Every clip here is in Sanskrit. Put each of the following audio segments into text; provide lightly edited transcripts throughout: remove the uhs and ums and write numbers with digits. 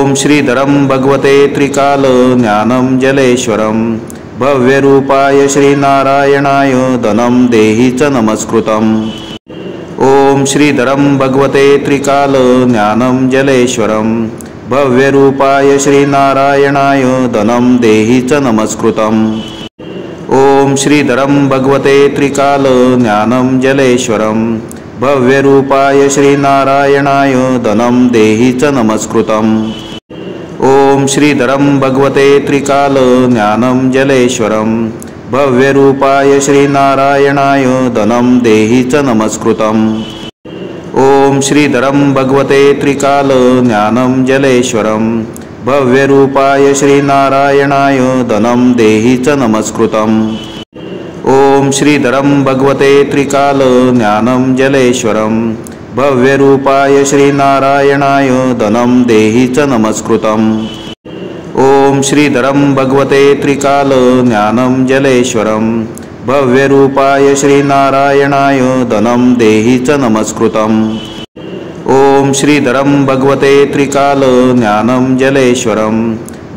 ॐ श्रीधरं भगवते त्रिकाल ज्ञानं जलेश्वरं भव्यरूपाय श्रीनारायणाय धनं देहि च नमस्कृतम्। ॐ श्रीधरं भगवते त्रिकाल ज्ञानं जलेश्वरं भव्यरूपाय श्रीनारायणाय धनं देहि च नमस्कृतम्। ॐ श्रीधरं भगवते त्रिकाल ज्ञानं जलेश्वरं भव्यरूपाय श्रीनारायणाय धनं देहि च नमस्कृतम्। ॐ श्रीधरं भगवते त्रिकाल ज्ञानं जलेश्वरं भव्यरूपाय श्रीनारायणाय धनं देहि च नमस्कृतम्। ॐ श्रीधरं भगवते त्रिकाल ज्ञानं जलेश्वरं भव्यरूपाय श्रीनारायणाय धनं देहि च नमस्कृतम्। ॐ श्रीधरं भगवते त्रिकाल ज्ञानं जलेश्वरं भव्यरूपाय श्रीनारायणाय धनं देहि च नमस्कृतम्। ॐ श्रीधरं भगवते त्रिकाल ज्ञानं जलेश्वरं भव्यरूपाय श्रीनारायणाय धनं देहि च नमस्कृतम्। ॐ श्रीधरं भगवते त्रिकाल ज्ञानं जलेश्वरं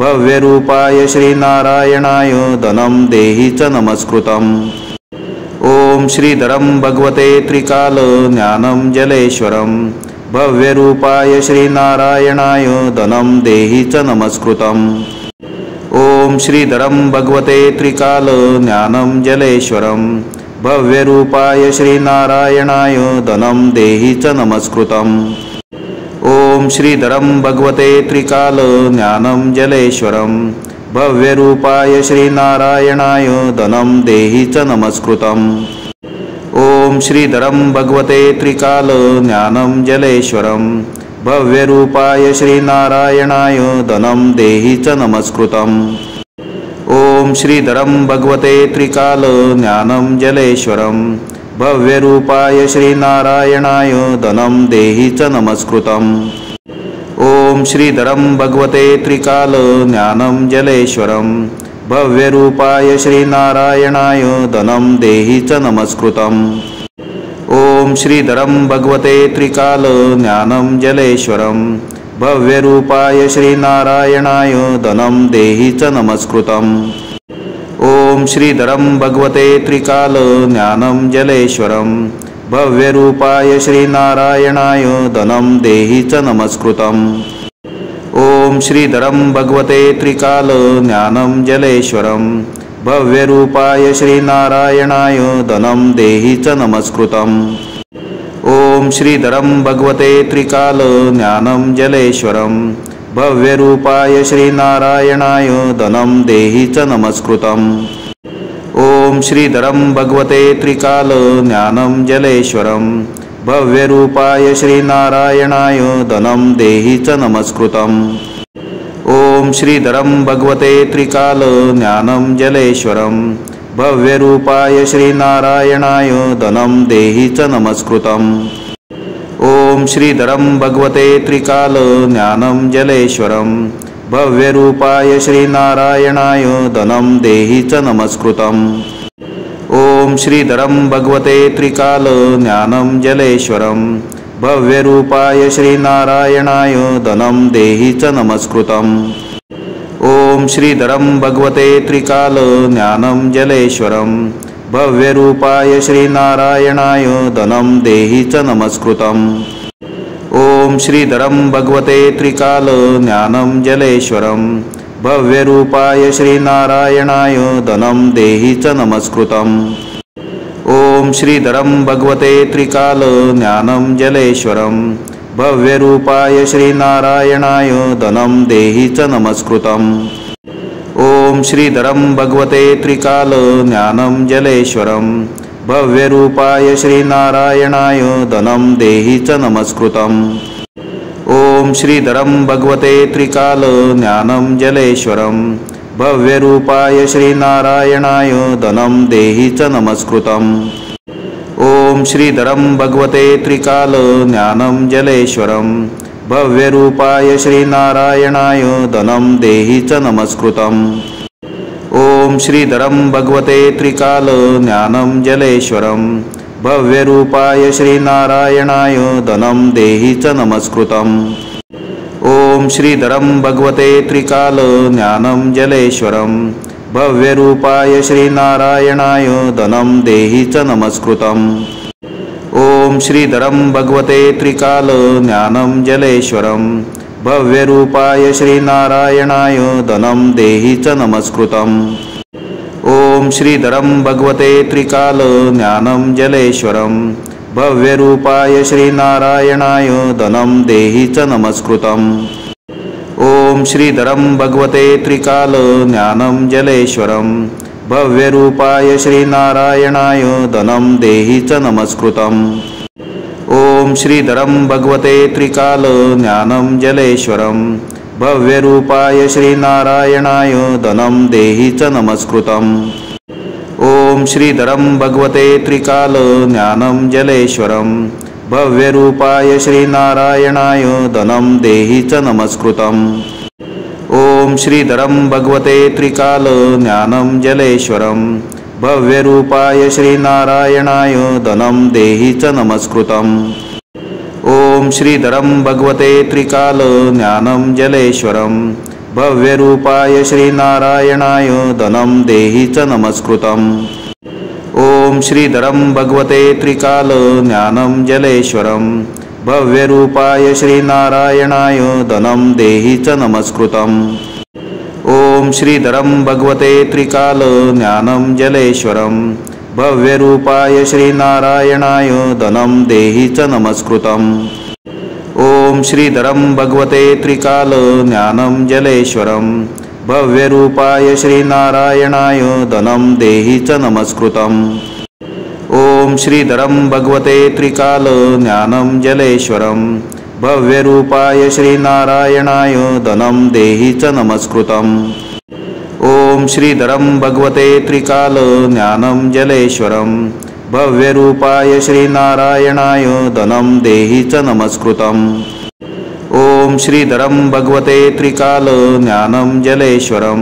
भव्यरूपाय श्रीनारायणाय धनं देहि च नमस्कृतम्। ॐ श्रीधरं भगवते त्रिकाल ज्ञानं जलेश्वरं भव्यरूपाय श्रीनारायणाय धनं देहि च नमस्कृतम्। ॐ श्रीधरं भगवते त्रिकाल ज्ञानं जलेश्वरं भव्यरूपाय श्रीनारायणाय धनं देहि च नमस्कृतम्। ॐ श्रीधरं भगवते त्रिकाल ज्ञानं जलेश्वरं भव्यरूपाय श्रीनारायणाय धनं देहि च नमस्कृतम्। ॐ श्रीधरं भगवते त्रिकाल ज्ञानं जलेश्वरं भव्यरूपाय श्रीनारायणाय धनं देहि च नमस्कृतम्। ॐ श्रीधरं भगवते त्रिकाल ज्ञानं जलेश्वरं भव्यरूपाय श्रीनारायणाय धनं देहि च नमस्कृतम्। ॐ श्रीधरं भगवते त्रिकाल ज्ञानं जलेश्वरं भव्यरूपाय श्रीनारायणाय धनं देहि च नमस्कृतम्। ॐ श्रीधरं भगवते त्रिकाल ज्ञानं जलेश्वरं भव्यरूपाय श्रीनारायणाय धनं देहि च नमस्कृतम्। ॐ श्रीधरं भगवते त्रिकाल ज्ञानं जलेश्वरं भव्यरूपाय श्रीनारायणाय धनं देहि च नमस्कृतम्। ॐ श्रीधरं भगवते त्रिकाल ज्ञानं जलेश्वरं भव्यरूपाय श्रीनारायणाय धनं देहि च नमस्कृतम्। ॐ श्रीधरं भगवते त्रिकाल ज्ञानं जलेश्वरं भव्यरूपाय श्रीनारायणाय धनं देहि च नमस्कृतम्। ॐ श्रीधरं भगवते त्रिकाल ज्ञानं जलेश्वरं भव्यरूपाय श्रीनारायणाय धनं देहि च नमस्कृतम्। ॐ श्रीधरं भगवते त्रिकाल ज्ञानं जलेश्वरं भव्यरूपाय श्रीनारायणाय धनं देहि च नमस्कृतम्। ॐ श्रीधरं भगवते त्रिकाल ज्ञानं जलेश्वरं भव्यरूपाय श्रीनारायणाय धनं देहि च नमस्कृतम्। ॐ श्रीधरं भगवते त्रिकाल ज्ञानं जलेश्वरं भव्यरूपाय श्रीनारायणाय धनं देहि च नमस्कृतम्। ॐ श्रीधरं भगवते त्रिकाल ज्ञानं जलेश्वरं भव्यरूपाय श्रीनारायणाय धनं देहि च नमस्कृतम्। ॐ श्रीधरं भगवते त्रिकाल ज्ञानं जलेश्वरं भव्यरूपाय श्रीनारायणाय धनं देहि च नमस्कृतम्। ॐ श्रीधरं भगवते त्रिकाल ज्ञानं जलेश्वरं भव्यरूपाय श्रीनारायणाय धनं देहि च नमस्कृतम्। ॐ श्रीधरं भगवते त्रिकाल ज्ञानं जलेश्वरं भव्यरूपाय श्रीनारायणाय धनं देहि च नमस्कृतम्। ॐ श्रीधरं भगवते त्रिकाल ज्ञानं जलेश्वरं भव्यरूपाय श्रीनारायणाय धनं देहि च नमस्कृतम्। ॐ श्रीधरं भगवते त्रिकाल ज्ञानं जलेश्वरं भव्यरूपाय श्रीनारायणाय धनं देहि च नमस्कृतम्। ॐ श्रीधरं भगवते त्रिकाल ज्ञानं जलेश्वरं भव्यरूपाय श्रीनारायणाय धनं देहि च नमस्कृतम्। ॐ श्रीधरं भगवते त्रिकाल ज्ञानं जलेश्वरं भव्यरूपाय श्रीनारायणाय धनं देहि च नमस्कृतम्। ॐ श्रीधरं भगवते त्रिकाल ज्ञानं जलेश्वरं भव्यरूपाय श्रीनारायणाय धनं देहि च नमस्कृतम्। ॐ श्रीधरं भगवते त्रिकाल ज्ञानं जलेश्वरं भव्यरूपाय श्रीनारायणाय धनं देहि च नमस्कृतम्। ॐ श्रीधरं भगवते त्रिकाल ज्ञानं जलेश्वरं भव्यरूपाय श्रीनारायणाय धनं देहि च नमस्कृतम्। ॐ श्रीधरं भगवते त्रिकाल ज्ञानं जलेश्वरं भव्यरूपाय श्रीनारायणाय धनं देहि च नमस्कृतम्। ॐ श्रीधरं भगवते त्रिकाल ज्ञानं जलेश्वरं भव्यरूपाय श्रीनारायणाय धनं देहि च नमस्कृतम्। ॐ श्रीधरं भगवते त्रिकाल ज्ञानं जलेश्वरं भव्यरूपाय श्रीनारायणाय धनं देहि च नमस्कृतम्। ॐ श्रीधरं भगवते त्रिकाल ज्ञानं जलेश्वरं भव्यरूपाय श्रीनारायणाय धनं देहि च नमस्कृतम्। ॐ श्रीधरं भगवते त्रिकाल ज्ञानं जलेश्वरं भव्यरूपाय श्रीनारायणाय धनं देहि च नमस्कृतम्। ॐ श्रीधरं भगवते त्रिकाल ज्ञानं जलेश्वरं भव्यरूपाय श्रीनारायणाय धनं देहि च नमस्कृतम्। ॐ श्रीधरं भगवते त्रिकाल ज्ञानं जलेश्वरं भव्यरूपाय श्रीनारायणाय धनं देहि च नमस्कृतम्। ॐ श्रीधरं भगवते त्रिकाल ज्ञानं जलेश्वरं भव्यरूपाय श्रीनारायणाय धनं देहि च नमस्कृतम्। ॐ श्रीधरं भगवते त्रिकाल ज्ञानं जलेश्वरं भव्यरूपाय श्रीनारायणाय धनं देहि च नमस्कृतम्। ॐ श्रीधरं भगवते त्रिकाल ज्ञानं जलेश्वरं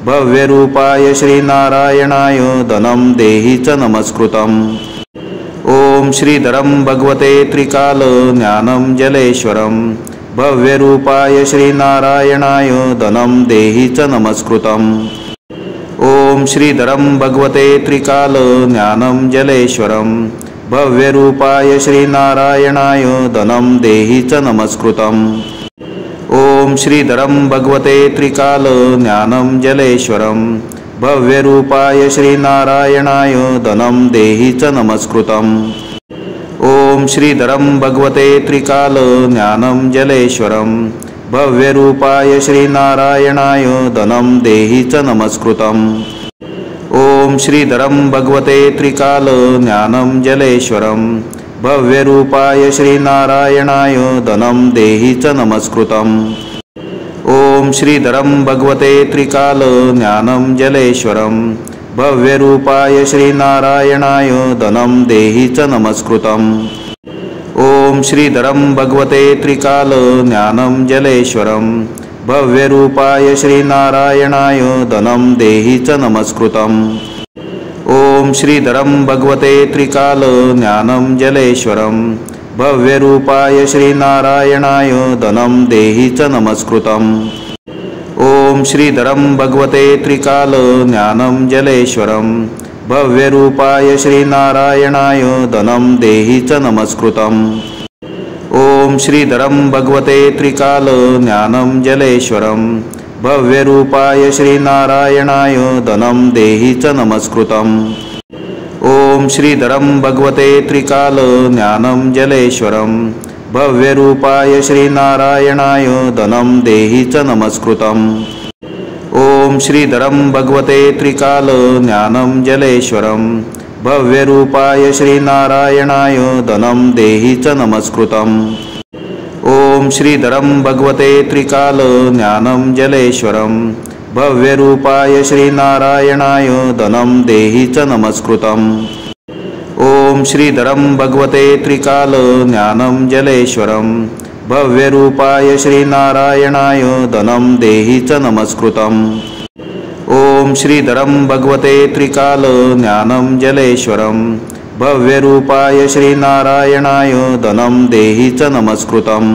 भव्यरूपाय श्रीनारायणाय धनं देहि च नमस्कृतम्। ॐ श्रीधरं भगवते त्रिकाल ज्ञानं जलेश्वरं भव्यरूपाय श्रीनारायणाय धनं देहि च नमस्कृतम्। ॐ श्रीधरं भगवते त्रिकाल ज्ञानं जलेश्वरं भव्यरूपाय श्रीनारायणाय धनं देहि च नमस्कृतम्। ॐ श्रीधरं भगवते त्रिकाल ज्ञानं जलेश्वरं भव्यरूपाय श्रीनारायणाय धनं देहि च नमस्कृतम्। ॐ श्रीधरं भगवते त्रिकाल ज्ञानं जलेश्वरं भव्यरूपाय श्रीनारायणाय धनं देहि च नमस्कृतम्। ॐ श्रीधरं भगवते त्रिकाल ज्ञानं जलेश्वरं भव्यरूपाय श्रीनारायणाय धनं देहि च नमस्कृतम्। ॐ श्रीधरं भगवते त्रिकाल ज्ञानं जलेश्वरं भव्यरूपाय श्रीनारायणाय धनं देहि च नमस्कृतम्। ॐ श्रीधरं भगवते त्रिकाल ज्ञानं जलेश्वरं भव्यरूपाय श्रीनारायणाय धनं देहि च नमस्कृतम्। ॐ श्रीधरं भगवते त्रिकाल ज्ञानं जलेश्वरं भव्यरूपाय श्रीनारायणाय धनं देहि च नमस्कृतम्। ॐ श्रीधरं भगवते त्रिकाल ज्ञानं जलेश्वरं भव्यरूपाय श्रीनारायणाय धनं देहि च नमस्कृतम्। ॐ श्रीधरं भगवते त्रिकाल ज्ञानं जलेश्वरं भव्यरूपाय श्रीनारायणाय धनं देहि च नमस्कृतम्। ॐ श्रीधरं भगवते त्रिकाल ज्ञानं जलेश्वरं भव्यरूपाय श्रीनारायणाय धनं देहि च नमस्कृतम्। ॐ श्रीधरं भगवते त्रिकाल ज्ञानं जलेश्वरं भव्यरूपाय श्रीनारायणाय धनं देहि च नमस्कृतम्। ॐ श्रीधरं भगवते त्रिकाल ज्ञानं जलेश्वरं भव्यरूपाय श्रीनारायणाय धनं देहि च नमस्कृतम्। ॐ श्रीधरं भगवते त्रिकाल ज्ञानं जलेश्वरं भव्यरूपाय श्रीनारायणाय धनं देहि च नमस्कृतम्। ॐ श्रीधरं भगवते त्रिकाल ज्ञानं जलेश्वरं भव्यरूपाय श्रीनारायणाय धनं देहि च नमस्कृतम्।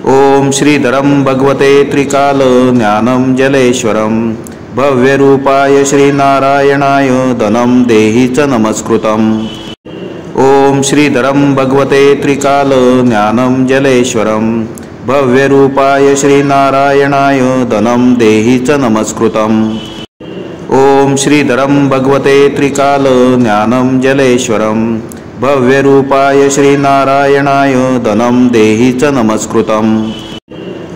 ओम श्रीधरं भगवते त्रिकाल ज्ञानं जलेश्वरं भव्यरूपाय श्रीनारायणाय धनं देहि च नमस्कृतम्। ओम श्रीधरं भगवते त्रिकाल ज्ञानं जलेश्वरं भव्यरूपाय श्रीनारायणाय धनं देहि च नमस्कृतम्। ओम श्रीधरं भगवते त्रिकाल ज्ञानं जलेश्वरं भव्यरूपाय श्रीनारायणाय धनं देहि च नमस्कृतम्।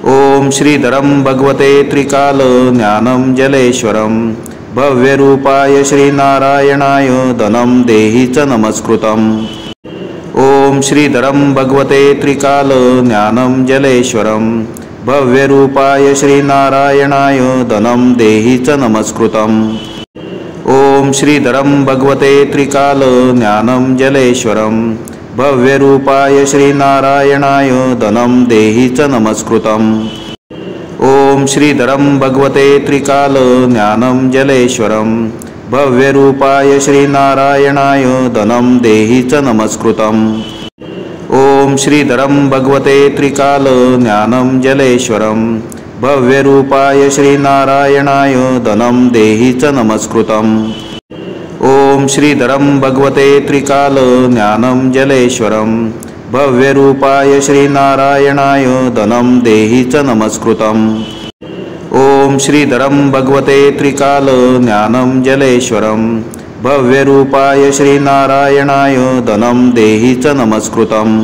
ओम श्रीधरं भगवते त्रिकाल ज्ञानं जलेश्वरं भव्यरूपाय श्रीनारायणाय धनं देहि च नमस्कृतम्। ओम श्रीधरं भगवते त्रिकाल ज्ञानं जलेश्वरं भव्यरूपाय श्रीनारायणाय धनं देहि च नमस्कृतम्। ओम श्रीधरं भगवते त्रिकाल ज्ञानं जलेश्वरं भव्यरूपाय श्रीनारायणाय धनं देहि च नमस्कृतम्। ओम श्रीधरं भगवते त्रिकाल ज्ञानं जलेश्वरं भव्यरूपाय श्रीनारायणाय धनं देहि च नमस्कृतम्। ओम श्रीधरं भगवते त्रिकाल ज्ञानं जलेश्वरं भव्यरूपाय श्रीनारायणाय धनं देहि च नमस्कृतम्। ओम श्रीधरं भगवते त्रिकाल ज्ञानं जलेश्वरं भव्यरूपाय श्रीनारायणाय धनं देहि च नमस्कृतम्। ओम श्रीधरं भगवते त्रिकाल ज्ञानं जलेश्वरं भव्यरूपाय श्रीनारायणाय धनं देहि च नमस्कृतम्।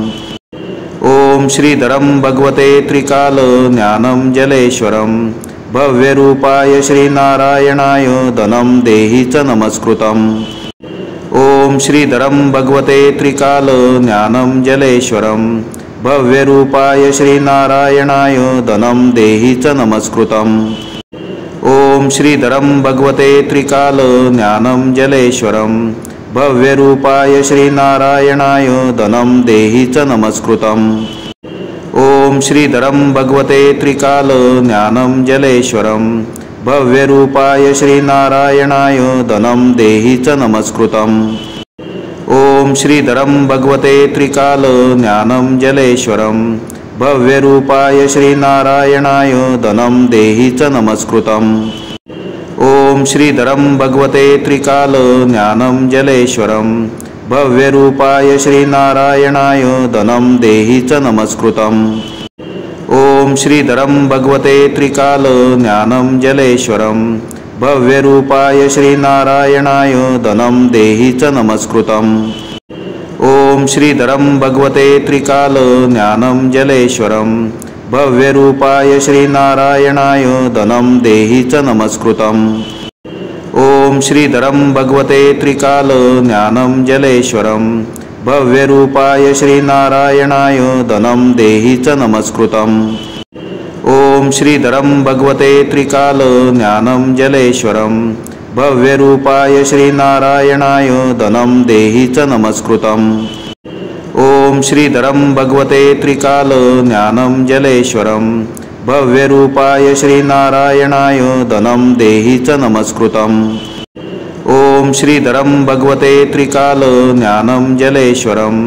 ओम श्रीधरं भगवते त्रिकाल ज्ञानं जलेश्वरं भव्यरूपाय श्रीनारायणाय धनं देहि च नमस्कृतम्। ओम श्रीधरं भगवते त्रिकाल ज्ञानं जलेश्वरं भव्यरूपाय श्रीनारायणाय धनं देहि च नमस्कृतम्। ओम श्रीधरं भगवते त्रिकाल ज्ञानं जलेश्वरं भव्यरूपाय श्रीनारायणाय धनं देहि च नमस्कृतम्। ओम श्रीधरं भगवते त्रिकाल ज्ञानं जलेश्वरं भव्यरूपाय श्रीनारायणाय धनं देहि च नमस्कृतम्। ओम श्रीधरं भगवते त्रिकाल ज्ञानं जलेश्वरं भव्यरूपाय श्रीनारायणाय धनं देहि च नमस्कृतम्। ओम श्रीधरं भगवते त्रिकाल ज्ञानं जलेश्वरं भव्यरूपाय श्रीनारायणाय धनं देहि च नमस्कृतम्। ओम श्रीधरं भगवते त्रिकाल ज्ञानं जलेश्वरं भव्यरूपाय श्रीनारायणाय धनं देहि च नमस्कृतम्। ओम श्रीधरं भगवते त्रिकाल ज्ञानं जलेश्वरं भव्यरूपाय श्रीनारायणाय धनं देहि च नमस्कृतम्। ओम श्रीधरं भगवते त्रिकाल ज्ञानं जलेश्वरं भव्यरूपाय श्रीनारायणाय धनं देहि च नमस्कृतम्। ओम श्रीधरं भगवते त्रिकाल ज्ञानं जलेश्वरं भव्यरूपाय श्रीनारायणाय धनं देहि च नमस्कृतम्। ओम श्रीधरं भगवते त्रिकाल ज्ञानं जलेश्वरं भव्यरूपाय श्रीनारायणाय धनं देहि च नमस्कृतम्। ओम श्रीधरं भगवते त्रिकाल ज्ञानं जलेश्वरं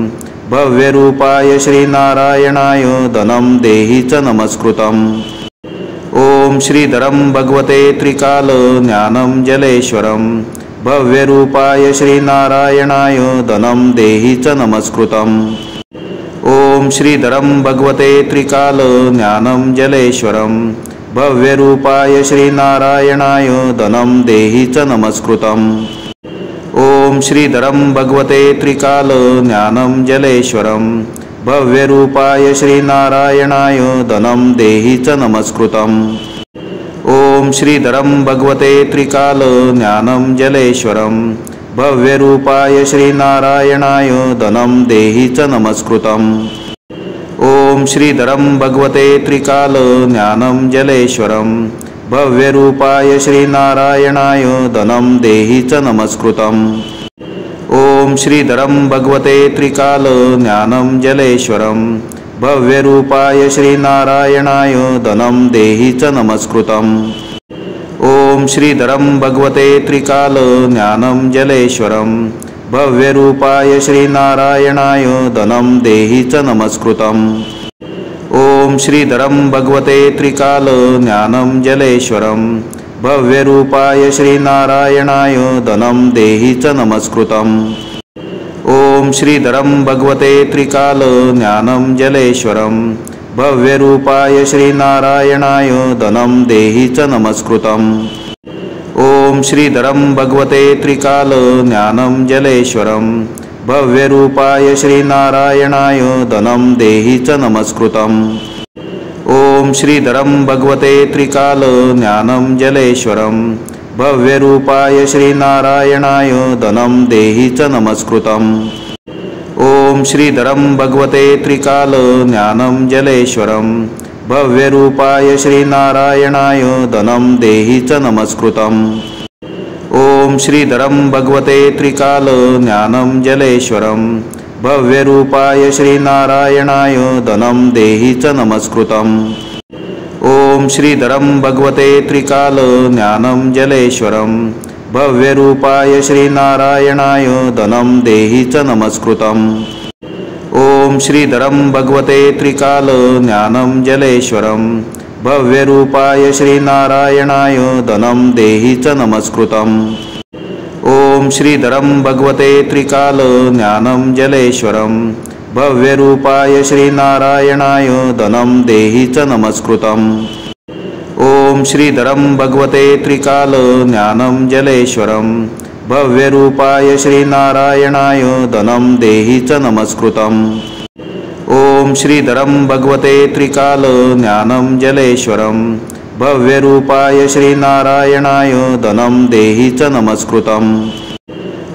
भव्यरूपाय श्रीनारायणाय धनं देहि च नमस्कृतम्। ओम श्रीधरं भगवते त्रिकाल ज्ञानं जलेश्वरं भव्यरूपाय श्रीनारायणाय धनं देहि च नमस्कृतम्। ओम श्रीधरं भगवते त्रिकाल ज्ञानं जलेश्वरं भव्यरूपाय श्रीनारायणाय धनं देहि च नमस्कृतम्। ओम श्रीधरं भगवते त्रिकाल ज्ञानं जलेश्वरं भव्यरूपाय श्रीनारायणाय धनं देहि च नमस्कृतम्। ओम श्रीधरं भगवते त्रिकाल ज्ञानं जलेश्वरं भव्यरूपाय श्रीनारायणाय धनं देहि च नमस्कृतम्। ओम श्रीधरं भगवते त्रिकाल ज्ञानं जलेश्वरं भव्यरूपाय श्रीनारायणाय धनं देहि च नमस्कृतम्। ओम श्रीधरं भगवते त्रिकाल ज्ञानं जलेश्वरं भव्यरूपाय श्रीनारायणाय धनं देहि च नमस्कृतम्। ओम श्रीधरं भगवते त्रिकाल ज्ञानं जलेश्वरं भव्यरूपाय श्रीनारायणाय धनं देहि च नमस्कृतम्। ओम श्रीधरं भगवते त्रिकाल ज्ञानं जलेश्वरं भव्यरूपाय श्रीनारायणाय धनं देहि च नमस्कृतम्। ओम श्रीधरं भगवते त्रिकाल ज्ञानं जलेश्वरं भव्यरूपाय श्रीनारायणाय धनं देहि च नमस्कृतम्। ओम श्रीधरं भगवते त्रिकाल ज्ञानं जलेश्वरं भव्यरूपाय श्रीनारायणाय धनं देहि च नमस्कृतम्। ओम श्रीधरं भगवते त्रिकाल ज्ञानं जलेश्वरं भव्यरूपाय श्रीनारायणाय धनं देहि च नमस्कृतम्। ओम श्रीधरं भगवते त्रिकाल ज्ञानं जलेश्वरं भव्यरूपाय श्रीनारायणाय धनं देहि च नमस्कृतम्। ओम श्रीधरं भगवते त्रिकाल ज्ञानं जलेश्वरं भव्यरूपाय श्रीनारायणाय धनं देहि च नमस्कृतम्। ओम श्रीधरं भगवते त्रिकाल ज्ञानं जलेश्वरं भव्यरूपाय श्रीनारायणाय धनं देहि च नमस्कृतम्। ओम श्रीधरं भगवते त्रिकाल ज्ञानं जलेश्वरं भव्यरूपाय श्रीनारायणाय धनं देहि च नमस्कृतम्। ओम श्रीधरं भगवते त्रिकाल ज्ञानं जलेश्वरं भव्यरूपाय श्रीनारायणाय धनं देहि च नमस्कृतम्। ओम श्रीधरं भगवते त्रिकाल ज्ञानं जलेश्वरं भव्यरूपाय श्रीनारायणाय धनं देहि च नमस्कृतम्। ओम श्रीधरं भगवते त्रिकाल ज्ञानं जलेश्वरं भव्यरूपाय श्रीनारायणाय धनं देहि च नमस्कृतम्।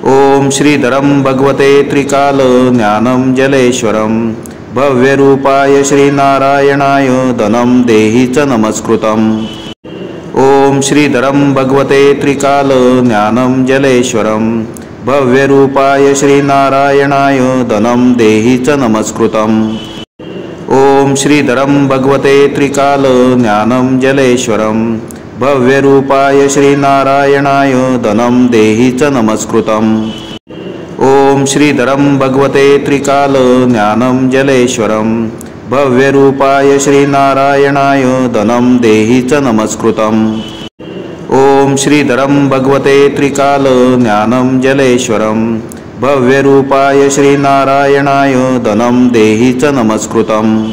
ओम श्रीधरं भगवते त्रिकाल ज्ञानं जलेश्वरं भव्यरूपाय श्रीनारायणाय धनं देहि च नमस्कृतम्। ओम श्रीधरं भगवते त्रिकाल ज्ञानं जलेश्वरं भव्यरूपाय श्रीनारायणाय धनं देहि च नमस्कृतम्। ओम श्रीधरं भगवते त्रिकाल ज्ञानं जलेश्वरं भव्यरूपाय श्रीनारायणाय धनं देहि च नमस्कृतम्। ओम श्रीधरं भगवते त्रिकाल ज्ञानं जलेश्वरं भव्यरूपाय श्रीनारायणाय धनं देहि च नमस्कृतम्। ओम श्रीधरं भगवते त्रिकाल ज्ञानं जलेश्वरं भव्यरूपाय श्रीनारायणाय धनं देहि च नमस्कृतम्।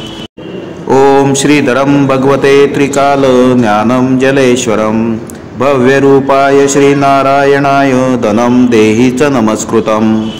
ओम श्रीधरं भगवते त्रिकाल ज्ञानं जलेश्वरं भव्यरूपाय श्रीनारायणाय धनं देहि च नमस्कृतम्।